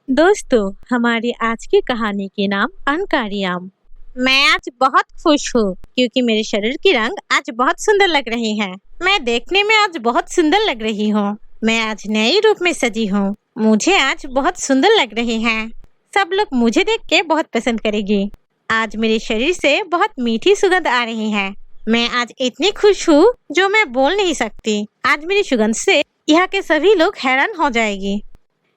दोस्तों, हमारी आज की कहानी के नाम अहंकारी आम। मैं आज बहुत खुश हूँ क्योंकि मेरे शरीर की रंग आज बहुत सुंदर लग रही है। मैं देखने में आज बहुत सुंदर लग रही हूँ। मैं आज नए रूप में सजी हूँ। मुझे आज बहुत सुंदर लग रही है। सब लोग मुझे देख के बहुत पसंद करेगी। आज मेरे शरीर से बहुत मीठी सुगंध आ रही है। मैं आज इतनी खुश हूँ जो मैं बोल नहीं सकती। आज मेरी सुगंध से यहाँ के सभी लोग हैरान हो जाएगी।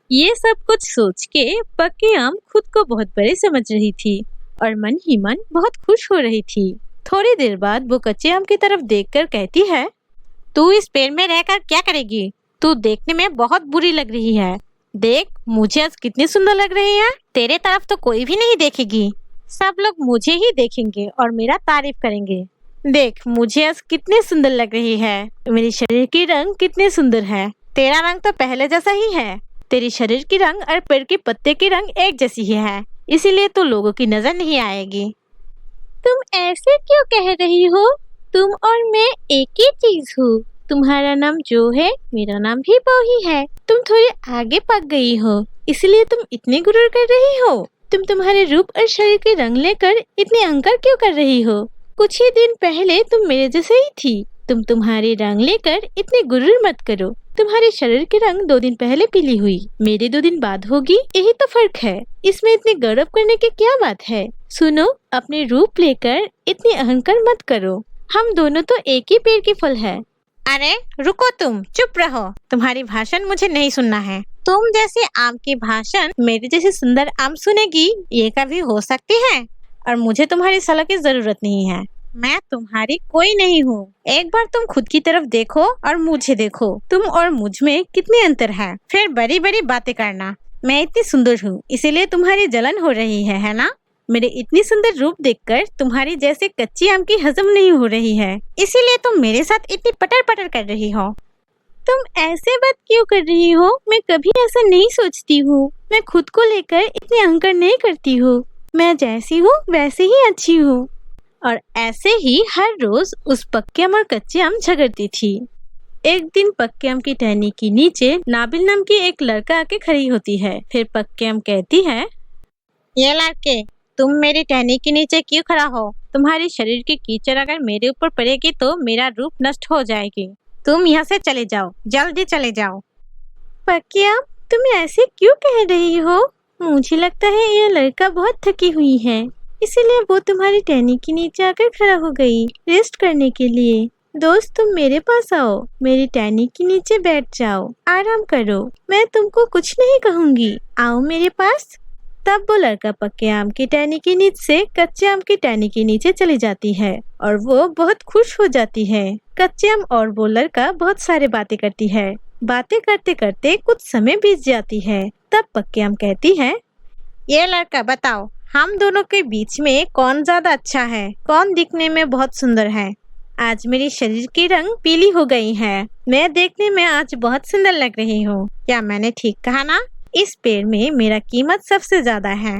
ये सब कुछ सोच के पक्की आम खुद को बहुत बड़े समझ रही थी और मन ही मन बहुत खुश हो रही थी। थोड़ी देर बाद वो कच्चे आम की तरफ देखकर कहती है, तू इस पेड़ में रहकर क्या करेगी? तू देखने में बहुत बुरी लग रही है। देख, मुझे आज कितनी सुंदर लग रही है। तेरे तरफ तो कोई भी नहीं देखेगी। सब लोग मुझे ही देखेंगे और मेरा तारीफ करेंगे। देख, मुझे आज कितनी सुंदर लग रही है। मेरे शरीर की रंग कितने सुंदर है। तेरा रंग तो पहले जैसा ही है। तेरी शरीर की रंग और पेड़ के पत्ते की रंग एक जैसी ही है, इसीलिए तो लोगों की नजर नहीं आएगी। तुम ऐसे क्यों कह रही हो? तुम और मैं एक ही चीज हूँ। तुम्हारा नाम जो है, मेरा नाम भी वो ही है। तुम थोड़ी आगे पक गई हो, इसलिए तुम इतनी गुरूर कर रही हो। तुम तुम्हारे रूप और शरीर के रंग लेकर इतने अहंकार क्यों कर रही हो? कुछ ही दिन पहले तुम मेरे जैसे ही थी। तुम तुम्हारे रंग लेकर इतने गुरूर मत करो। तुम्हारे शरीर की रंग 2 दिन पहले पीली हुई, मेरे 2 दिन बाद होगी। यही तो फर्क है। इसमें इतने गर्व करने की क्या बात है? सुनो, अपने रूप लेकर इतनी अहंकार मत करो। हम दोनों तो एक ही पेड़ के फल है। अरे रुको, तुम चुप रहो। तुम्हारी भाषण मुझे नहीं सुनना है। तुम जैसे आम की भाषण मेरे जैसे सुंदर आम सुनेगी, ये कभी हो सकती है? और मुझे तुम्हारी सलाह की जरूरत नहीं है। मैं तुम्हारी कोई नहीं हूँ। एक बार तुम खुद की तरफ देखो और मुझे देखो। तुम और मुझ में कितनी अंतर है। फिर बड़ी बड़ी बातें करना। मैं इतनी सुंदर हूँ, इसीलिए तुम्हारी जलन हो रही है ना? मेरे इतनी सुंदर रूप देखकर तुम्हारी जैसे कच्ची आम की हजम नहीं हो रही है, इसीलिए तुम मेरे साथ इतनी पटर पटर कर रही हो। तुम ऐसे बात क्यों कर रही हो? मैं कभी ऐसा नहीं सोचती हूँ। मैं खुद को लेकर इतनी अहंकार नहीं करती हूँ। मैं जैसी हूँ वैसे ही अच्छी हूँ। और ऐसे ही हर रोज उस पक्के आम और कच्चे आम झगड़ती थी। एक दिन पक्के आम की टहनी के नीचे नाबिल नाम की एक लड़का आके खड़ी होती है। फिर पक्के आम कहती है, ये लड़के, तुम मेरी टहनी के नीचे क्यों खड़ा हो? तुम्हारे शरीर की कीचड़ अगर मेरे ऊपर पड़ेगी तो मेरा रूप नष्ट हो जाएगी। तुम यहाँ से चले जाओ, जल्दी चले जाओ। पक्के आम, तुम ऐसे क्यों कह रही हो? मुझे लगता है यह लड़का बहुत थकी हुई है, इसीलिए वो तुम्हारी टहनी के नीचे आकर खड़ा हो गई रेस्ट करने के लिए। दोस्त, तुम मेरे पास आओ, मेरी टहनी के नीचे बैठ जाओ, आराम करो। मैं तुमको कुछ नहीं कहूँगी। आओ मेरे पास। तब वो लड़का पक्के आम की टहनी के नीचे से कच्चे आम की टहनी के नीचे चली जाती है और वो बहुत खुश हो जाती है। कच्चे आम और वो लड़का बहुत सारे बातें करती है। बातें करते करते कुछ समय बीत जाती है। तब पक्के आम कहती है, ये लड़का बताओ, हम दोनों के बीच में कौन ज्यादा अच्छा है? कौन दिखने में बहुत सुंदर है? आज मेरी शरीर की रंग पीली हो गई है। मैं देखने में आज बहुत सुंदर लग रही हूँ। क्या मैंने ठीक कहा ना? इस पेड़ में मेरा कीमत सबसे ज्यादा है।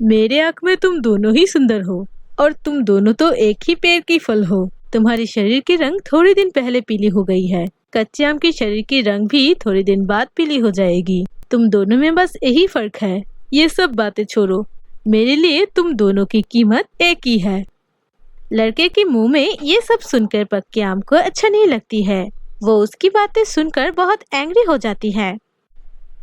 मेरे आँख में तुम दोनों ही सुंदर हो और तुम दोनों तो एक ही पेड़ की फल हो। तुम्हारी शरीर की रंग थोड़ी दिन पहले पीली हो गई है। कच्चे आम की शरीर की रंग भी थोड़ी दिन बाद पीली हो जाएगी। तुम दोनों में बस यही फर्क है। ये सब बातें छोड़ो। मेरे लिए तुम दोनों की कीमत एक ही है। लड़के के मुंह में ये सब सुनकर पक्के आम को अच्छा नहीं लगती है। वो उसकी बातें सुनकर बहुत एंग्री हो जाती है।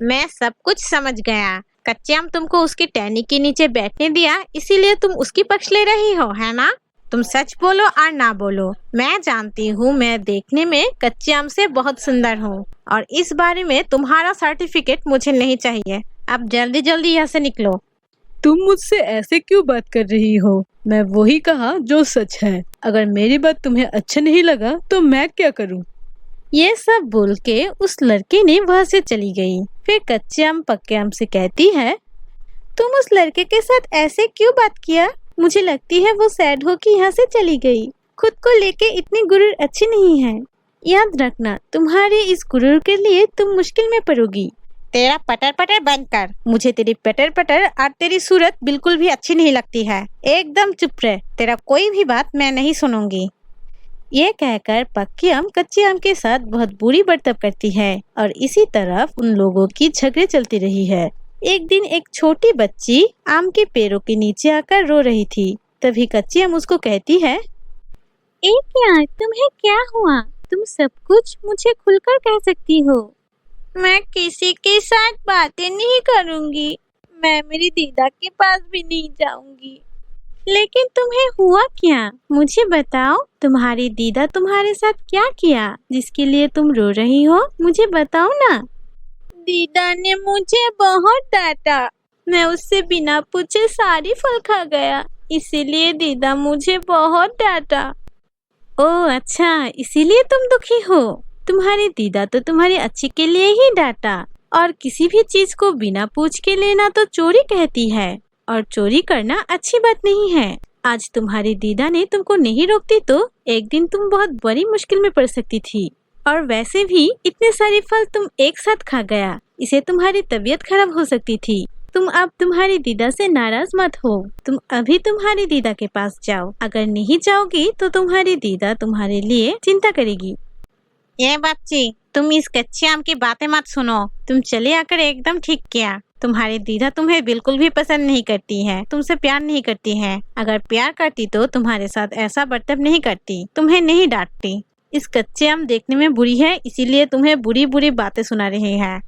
मैं सब कुछ समझ गया। कच्चे आम तुमको उसकी टहनी के नीचे बैठने दिया, इसीलिए तुम उसकी पक्ष ले रही हो, है ना? तुम सच बोलो और ना बोलो। मैं जानती हूँ मैं देखने में कच्चे आम से बहुत सुंदर हूँ और इस बारे में तुम्हारा सर्टिफिकेट मुझे नहीं चाहिए। अब जल्दी जल्दी यहाँ से निकलो। तुम मुझसे ऐसे क्यों बात कर रही हो? मैं वही कहा जो सच है। अगर मेरी बात तुम्हें अच्छा नहीं लगा तो मैं क्या करूं? ये सब बोल के उस लड़के ने वहाँ से चली गई। फिर कच्चे आम पक्के आम से कहती है, तुम उस लड़के के साथ ऐसे क्यों बात किया? मुझे लगती है वो सैड हो कि यहाँ से चली गई। खुद को लेके इतनी गुरूर अच्छी नहीं है। याद रखना, तुम्हारे इस गुरूर के लिए तुम मुश्किल में पड़ोगी। तेरा पटर पटर बंद कर। मुझे तेरी पटर पटर और तेरी सूरत बिल्कुल भी अच्छी नहीं लगती है। एकदम चुप रह। तेरा कोई भी बात मैं नहीं सुनूंगी। ये कहकर पक्की आम कच्चे आम के साथ बहुत बुरी बर्ताव करती है और इसी तरह उन लोगों की झगड़े चलती रही है। एक दिन एक छोटी बच्ची आम के पेड़ों के नीचे आकर रो रही थी। तभी कच्ची आम उसको कहती है, एक यार तुम्हें क्या हुआ? तुम सब कुछ मुझे खुलकर कह सकती हो। मैं किसी के साथ बातें नहीं करूंगी। मैं मेरी दीदा के पास भी नहीं जाऊंगी। लेकिन तुम्हें हुआ क्या? मुझे बताओ, तुम्हारी दीदा तुम्हारे साथ क्या किया जिसके लिए तुम रो रही हो? मुझे बताओ ना। दीदा ने मुझे बहुत डांटा। मैं उससे बिना पूछे सारी फल खा गया, इसीलिए दीदा मुझे बहुत डांटा। ओह अच्छा, इसीलिए तुम दुखी हो। तुम्हारी दीदा तो तुम्हारी अच्छी के लिए ही डांटा। और किसी भी चीज को बिना पूछ के लेना तो चोरी कहती है, और चोरी करना अच्छी बात नहीं है। आज तुम्हारी दीदा ने तुमको नहीं रोकती तो एक दिन तुम बहुत बड़ी मुश्किल में पड़ सकती थी। और वैसे भी इतने सारे फल तुम एक साथ खा गया, इसे तुम्हारी तबीयत खराब हो सकती थी। तुम अब तुम्हारी दीदा से नाराज मत हो। तुम अभी तुम्हारी दीदा के पास जाओ। अगर नहीं जाओगी तो तुम्हारी दीदा तुम्हारे लिए चिंता करेगी। ये बच्ची, तुम इस कच्चे आम की बातें मत सुनो। तुम चले आकर एकदम ठीक किया। तुम्हारी दीदा तुम्हें बिल्कुल भी पसंद नहीं करती है, तुमसे प्यार नहीं करती है। अगर प्यार करती तो तुम्हारे साथ ऐसा बर्ताव नहीं करती, तुम्हें नहीं डांटती। इस कच्चे आम देखने में बुरी है, इसीलिए तुम्हें बुरी बुरी बातें सुना रही है।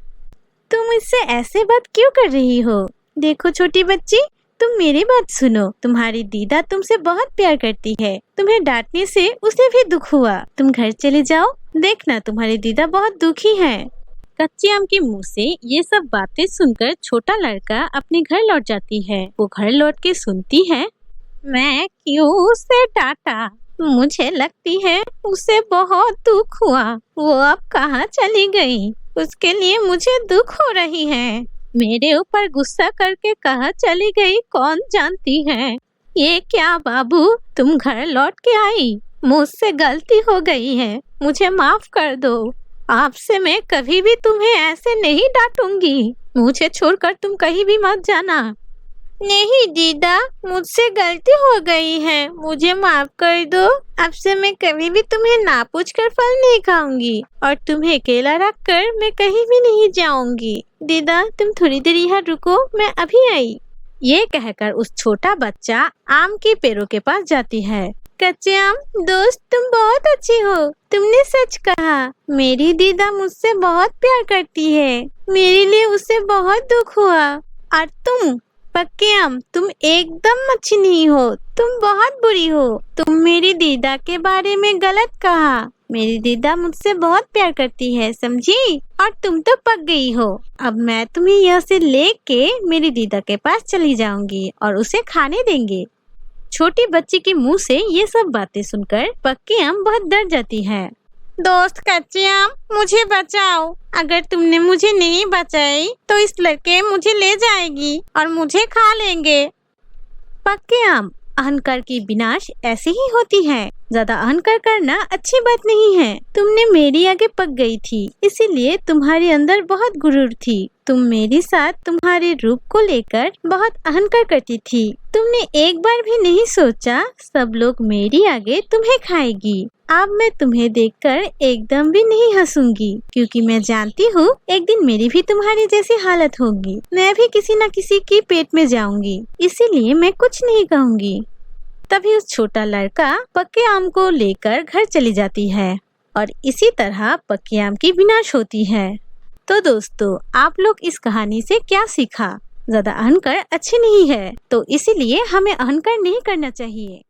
तुम इससे ऐसे बात क्यों कर रही हो? देखो छोटी बच्ची, तुम मेरी बात सुनो। तुम्हारी दीदा तुमसे बहुत प्यार करती है। तुम्हें डांटने से उसे भी दुख हुआ। तुम घर चले जाओ, देखना तुम्हारी दीदा बहुत दुखी है। कच्चे आम के मुंह से ये सब बातें सुनकर छोटा लड़का अपने घर लौट जाती है। वो घर लौट के सुनती है, मैं क्यों उसे डांटा? मुझे लगती है उसे बहुत दुख हुआ। वो अब कहाँ चली गई? उसके लिए मुझे दुख हो रही है। मेरे ऊपर गुस्सा करके कहाँ चली गई कौन जानती है। ये क्या बाबू, तुम घर लौट के आई? मुझसे गलती हो गई है, मुझे माफ कर दो। आपसे मैं कभी भी तुम्हें ऐसे नहीं डांटूंगी। मुझे छोड़कर तुम कहीं भी मत जाना। नहीं दीदा, मुझसे गलती हो गई है, मुझे माफ कर दो। अब से मैं कभी भी तुम्हें ना पूछकर फल नहीं खाऊंगी, और तुम्हें अकेला रखकर मैं कहीं भी नहीं जाऊंगी। दीदा तुम थोड़ी देर यहाँ रुको, मैं अभी आई। ये कहकर उस छोटा बच्चा आम के पेड़ों के पास जाती है। कच्चे आम दोस्त, तुम बहुत अच्छी हो। तुमने सच कहा। मेरी दीदा मुझसे बहुत प्यार करती है। मेरे लिए उसे बहुत दुख हुआ। और तुम पक्के आम, तुम एकदम अच्छी नहीं हो। तुम बहुत बुरी हो। तुम मेरी दीदा के बारे में गलत कहा। मेरी दीदा मुझसे बहुत प्यार करती है, समझी? और तुम तो पक गई हो। अब मैं तुम्हें यहाँ से लेके मेरी दीदा के पास चली जाऊंगी और उसे खाने देंगे। छोटी बच्ची के मुंह से ये सब बातें सुनकर पक्की आम बहुत डर जाती है। दोस्त कच्चे आम, मुझे बचाओ। अगर तुमने मुझे नहीं बचाई तो इस लड़के मुझे ले जाएगी और मुझे खा लेंगे। पक्के आम, अहंकार की विनाश ऐसी ही होती है। ज्यादा अहंकार करना अच्छी बात नहीं है। तुमने मेरी आगे पक गई थी, इसीलिए तुम्हारे अंदर बहुत गुरूर थी। तुम मेरे साथ तुम्हारे रूप को लेकर बहुत अहंकार करती थी। तुमने एक बार भी नहीं सोचा सब लोग मेरी आगे तुम्हें खाएगी। अब मैं तुम्हें देखकर एकदम भी नहीं हंसूंगी, क्योंकि मैं जानती हूँ एक दिन मेरी भी तुम्हारी जैसी हालत होगी। मैं भी किसी न किसी की पेट में जाऊंगी, इसीलिए मैं कुछ नहीं कहूँगी। तभी उस छोटा लड़का पक्के आम को लेकर घर चली जाती है और इसी तरह पक्के आम की विनाश होती है। तो दोस्तों, आप लोग इस कहानी से क्या सीखा? ज्यादा अहंकार अच्छी नहीं है, तो इसीलिए हमें अहंकार नहीं करना चाहिए।